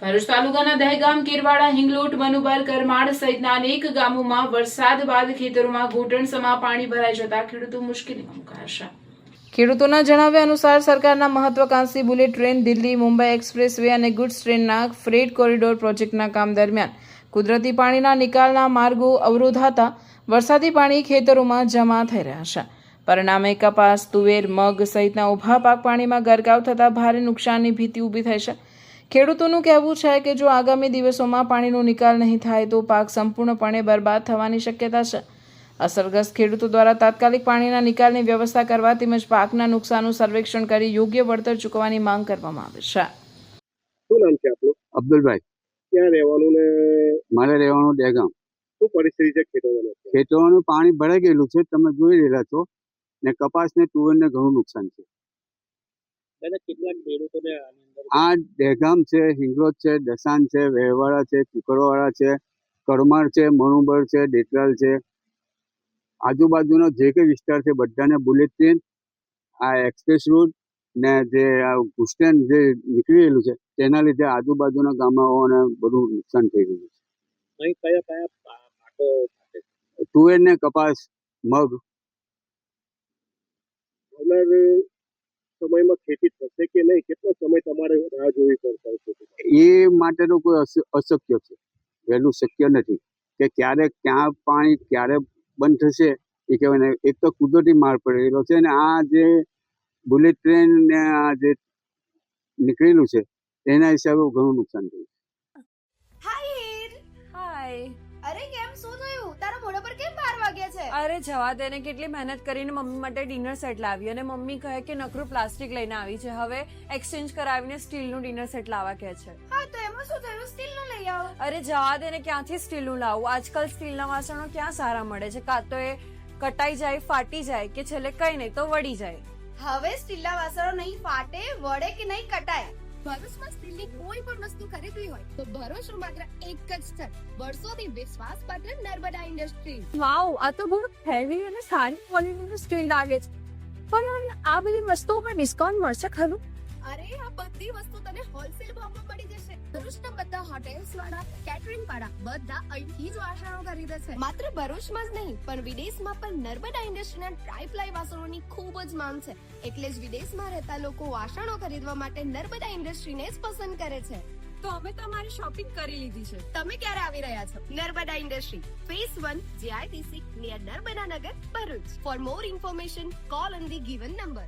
ભરૂચ તાલુકાના દહેગામ, કેરવાડા, હિંગલોટ, મનુબર, કરમાડ સહિતના અનેક ગામોમાં વરસાદ બાદ ખેતરોમાં ઘૂંટણસમા પાણી ભરાઈ જતા ખેડૂતો મુશ્કેલીમાં મુકાયા છે. ખેડૂતોના જણાવ્યા અનુસાર સરકારના મહત્વાકાંક્ષી bullet train Delhi Mumbai express way અને ગુડ્સ ટ્રેનના ફ્રેટ કોરિડોર પ્રોજેક્ટના કામ દરમિયાન કુદરતી પાણીના નિકાલના માર્ગો અવરોધાતા વરસાદી પાણી ખેતરોમાં જમા થઈ રહ્યા છે. પરિણામે કપાસ, તુવેર, મગ સહિતના ઊભા પાક પાણીમાં ગરકાવ થતા ભારે નુકસાનની ભીતિ ઊભી થઈ છે. ખેડૂતોનું કહેવું છે કે જો આગામી દિવસોમાં પાણીનો નિકાલ નહીં થાય તો પાક સંપૂર્ણપણે બરબાદ થવાની શક્યતા છે. અસરગ્રસ્ત ખેડૂતો દ્વારા તાત્કાલિક પાણીના નિકાલની વ્યવસ્થા કરવા તેમજ પાકના નુકસાનનું સર્વેક્ષણ કરી યોગ્ય વળતર ચૂકવવાની માંગ કરવામાં આવે છે. શું નામ છે આપનું? અબ્દુલભાઈ. ક્યાં રહેવાનું ને મારે રહેવાનું દહેગામ. શું પરિસ્થિતિ છે ખેતરોની? ખેતરોનું પાણી ભરાઈ ગયેલું છે, તમે જોઈ રહ્યા છો, ને કપાસ ને તુવેરને ઘણું નુકસાન છે. દાદા કેટલાક ખેડૂતોને આ દહેગામ છે, હિંગલોજ છે, દસાન છે, વેવાડા છે, કુકરવાડા છે, કરમાળ છે, મણુબર છે, ડેટરાલ છે, આજુબાજુનો જે કંઈ વિસ્તાર છે બધાને બુલેટ ટ્રેન, આ એક્સપ્રેસ રોડ ને જે આ ગુસ્ટેન જે નીકળેલું છે તેના લીધે આજુબાજુના ગામોને બધું નુકસાન થઈ ગયું છે. અહીં કયા કયા પાકો થશે? તુવેર ને કપાસ, મગ. આવનાર સમયમાં ખેતી થશે કે નહીં? કેટલો સમય તમારે રાહ જોવી પડશે? એ માટે તો કોઈ અશક્ય છે, વહેલું શક્ય નથી કે ક્યારે ક્યાં પાણી ક્યારે બંધ થશે એ કહેવાય ને. એક તો કુદરતી માર પડેલો છે ને આ જે બુલેટ ટ્રેન ને આ જે નીકળેલું છે તેના હિસાબે ઘણું નુકસાન થયું. હાય હીર. હાય. અરે કેમ શું થયું? તારા મોઢા પર કેમ 12 વાગ્યા છે? અરે જવા દે ને, કેટલી મહેનત કરીને મમ્મી માટે ડિનર સેટ લાવી અને મમ્મી કહે કે નકરું પ્લાસ્ટિક લઈને આવી છે, હવે એક્સચેન્જ કરાવીને સ્ટીલનું ડિનર સેટ લાવવા કહે છે. હા તો એમાં શું થયું? સ્ટીલનું લઈ આવો. અરે જવા દે ને, ક્યાંથી સ્ટીલનું લાવું? આજકાલ સ્ટીલના વાસણો ક્યાં સારા મળે છે? કાં તો એ કટાઈ જાય, ફાટી જાય કે છેલ્લે કઈ નહીં તો વળી જાય. હવે સ્ટીલના વાસણો નહીં ફાટે, વળે કે નહીં કટાય. ભરૂચમાં સ્ટીલની કોઈ પણ વસ્તુ ખરીદવી હોય તો ભરૂચનું માત્ર એક જ સ્થળ, વર્ષોથી વિશ્વાસપાત્ર નર્મદા ઇન્ડસ્ટ્રીઝ. વાવ, આ તો બહુ હેવી અને સારી ક્વોલિટીનું સ્ટીલ લાગે છે. પણ આ બધી વસ્તુઓ પર ડિસ્કાઉન્ટ મળશે ખરું? અરે આ બધી વસ્તુ તને હોલસેલ ભાવમાં મળી જશે. ભરૂચના બધા હોટેલ્સ વાળા, કેટરિંગ વાળા બધા અહીંથી જ વાસણો ખરીદે છે. માત્ર ભરૂચમાં જ નહીં પણ વિદેશમાં પણ નર્મદા ઇન્ડસ્ટ્રીના ટ્રાય-પ્લાય વાસણોની ખૂબ જ માંગ છે. એટલે જ વિદેશમાં રહેતા લોકો વાસણો ખરીદવા માટે નર્મદા ઇન્ડસ્ટ્રીને જ પસંદ કરે છે. તો અમે તમારી શોપિંગ કરી લીધી છે. તમે ક્યારે આવી રહ્યા છો? Narmada industry, phase 1, JITC, near Narmada Nagar, Bharuch. For more information, call on the given number.